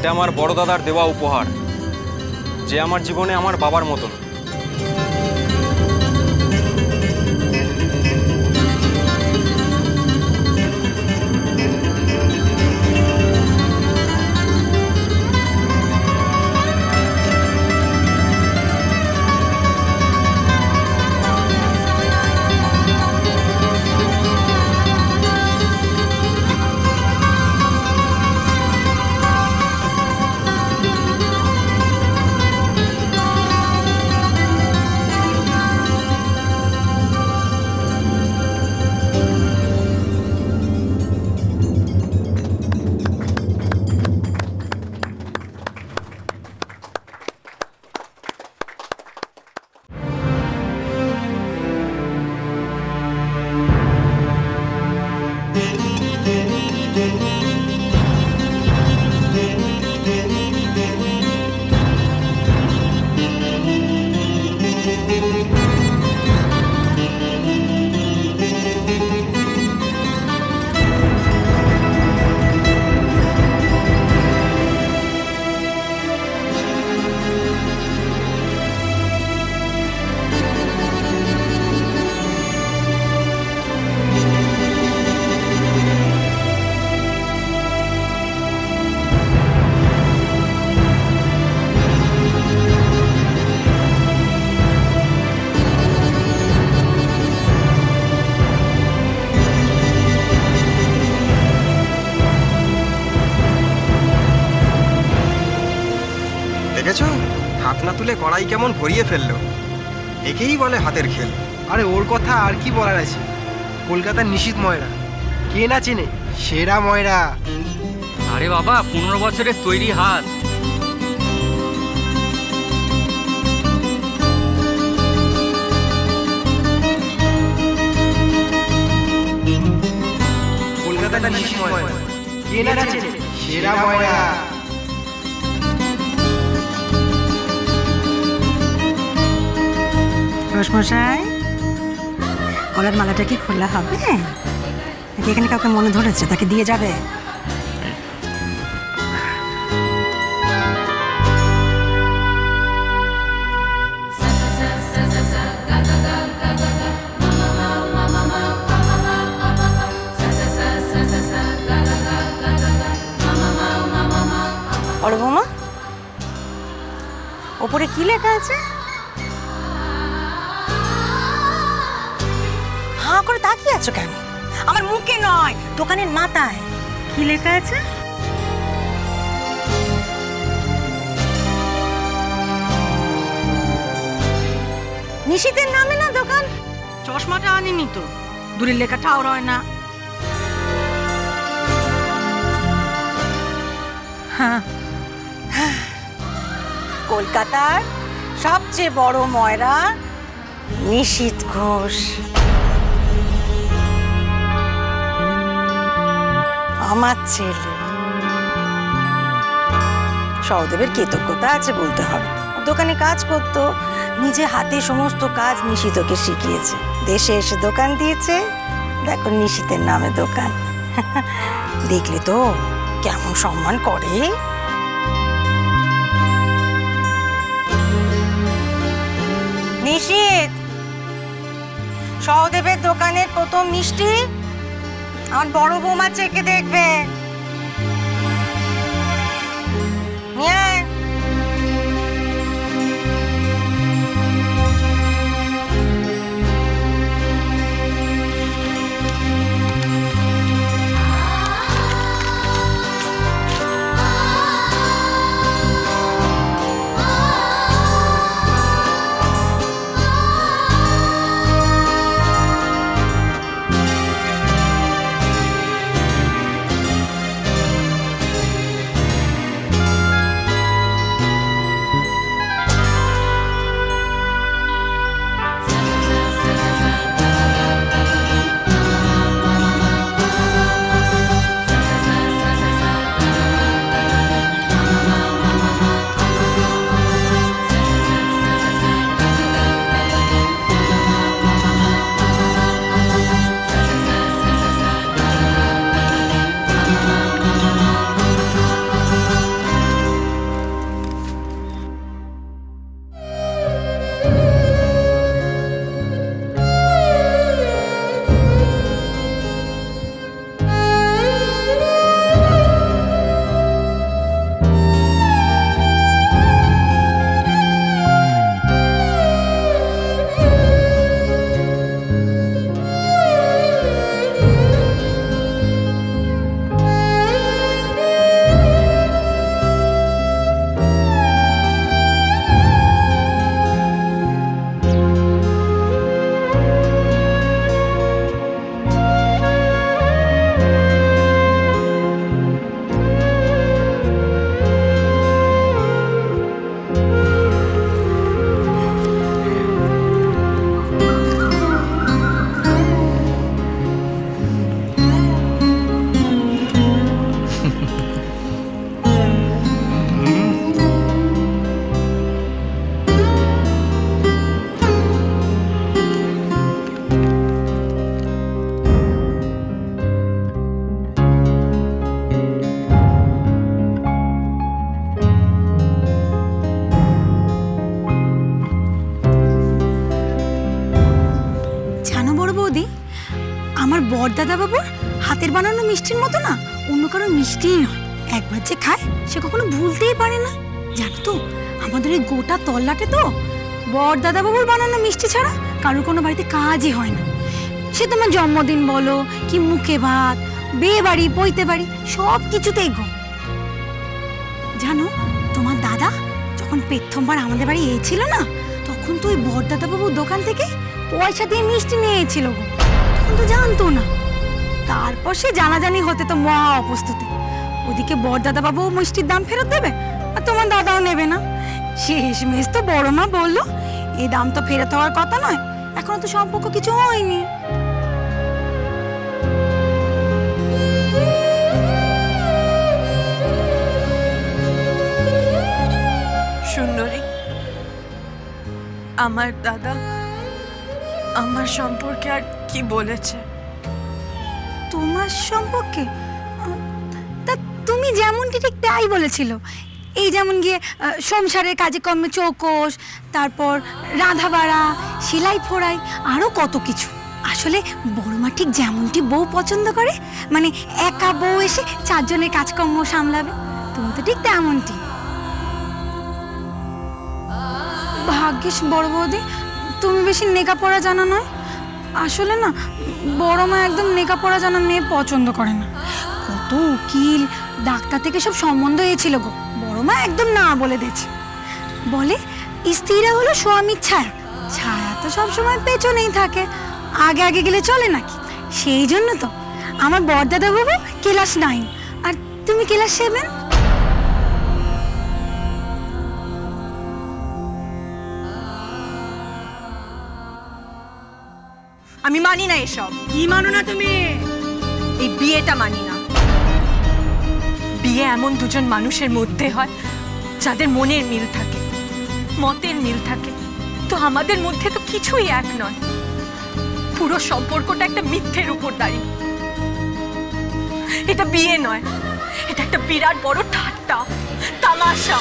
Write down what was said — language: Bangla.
এটা আমার বড় দাদার দেওয়া উপহার, যে আমার জীবনে আমার বাবার মতন। দেখেছো, হাত না তুলে কড়াই কেমন ভরিয়ে ফেললো। একেই বলে হাতের খেল। আরে ওর কথা আর কি বলার আছে, কলকাতার নিশীথ ময়রা, কে না চেনে, সেরা ময়রা। আরে বাবা, 15 বছরের তৈরি হাত। কলকাতার নিশীথ ময়রা, কে না চেনে, সেরা ময়রা। রসমশাই, গলার মালাটা কি খোলা হবে নাকি এখানে কাউকে মনে ধরেছে তাকে দিয়ে যাবে? বড় বৌমা, ওপরে কি লেখা আছে? হাঁ করে তাকিয়ে আছো কেন? আমার মুখে নয়, দোকানের মাথায়। কি লেখা আছে? নিশীথের নামে না দোকান? চশমাটা আনিনি তো, দূরের লেখাটাও রয় না। হ্যাঁ, কলকাতার সবচেয়ে বড় ময়রা নিশীথ ঘোষ, আমার ছেলে। সহদেবের কৃতজ্ঞতা আছে বলতে হবে। দোকানে কাজ করতো, নিজে হাতে সমস্ত কাজ নিশীথকে শিখিয়েছে। দেশে এসে দোকান দিয়েছে, দেখো নিশীথের নামে দোকান। দেখলে তো কেমন সম্মান করে। নিশীথ, সহদেবের দোকানের প্রথম মিষ্টি আমার বড় বৌমা চেখে দেখবে। বড়দাদা বাবুর হাতের বানানো মিষ্টির মতো না অন্য কারোর মিষ্টিই নয়। একবার যে খায় সে কখনো ভুলতেই পারে না। জানো তো আমাদের এই গোটা তল্লাটে তো বড়দাদা বাবুর বানানো মিষ্টি ছাড়া কারোর কোনো বাড়িতে কাজই হয় না। সে তোমার জন্মদিন বলো কি মুখে ভাত, বিয়ে বাড়ি, পৈতে বাড়ি, সব কিছুতেই গো। জানো তোমার দাদা যখন প্রথমবার আমাদের বাড়ি এসেছিল না, তখন তো ওই বড়দাদা বাবুর দোকান থেকে পয়সা দিয়ে মিষ্টি নিয়ে এসেছিল গো। তখন তো জানতো না। তারপর সে জানাজানি হতে তো মহা অপ্রস্তুতি। ওদিকে বড়দাদা বাবু মিষ্টির দাম ফেরত দেবে আর তোমার দাদাও নেবে না। শেষমেশ তো বড় মা বললো এই দাম তো ফেরত হওয়ার কথা নয়, এখনো তো সম্পর্ক কিছু হয়নি। সুন্দরী, আমার দাদা আমার সম্পর্কে আর কি বলেছে? তোমার সম্পর্কে? তা তুমি যেমনটি ঠিক তাই বলেছিল। এই যেমন গিয়ে সংসারের কাজে কর্মে চৌকস, তারপর রাঁধা বাড়া, সেলাই ফোড়াই, আরও কত কিছু। আসলে বড় মা ঠিক যেমনটি বউ পছন্দ করে, মানে একা বউ এসে চারজনের কাজকর্ম সামলাবে, তুমি তো ঠিক তেমনটি। ভাগ্যিস বড় বৌদি তুমি বেশি নেকাপড়া জানা নয়। আসলে না বড় মা একদম নেকাপড়া জানা মেয়ে পছন্দ করে না। কত উকিল ডাক্তার থেকে সব সম্বন্ধ হয়েছিল গো, বড় মা একদম না বলে দিয়েছে। বলে স্ত্রীরা হলো স্বামীর ছায়া, ছায়া তো সবসময় পেছনেই থাকে, আগে আগে গেলে চলে নাকি। সেই জন্য তো আমার বড়দাদা বাবু ক্লাস 9 আর তুমি ক্লাস 7। আমি মানি না এসব। কি মানো না তুমি? এই বিয়েটা মানি না। বিয়ে এমন দুজন মানুষের মধ্যে হয় যাদের মনের মিল থাকে, মতের মিল থাকে। তো আমাদের মধ্যে তো কিছুই এক নয়। পুরো সম্পর্কটা একটা মিথ্যের উপর দাঁড়িয়ে। এটা বিয়ে নয়, এটা একটা বিরাট বড় ঠাট্টা, তামাশা।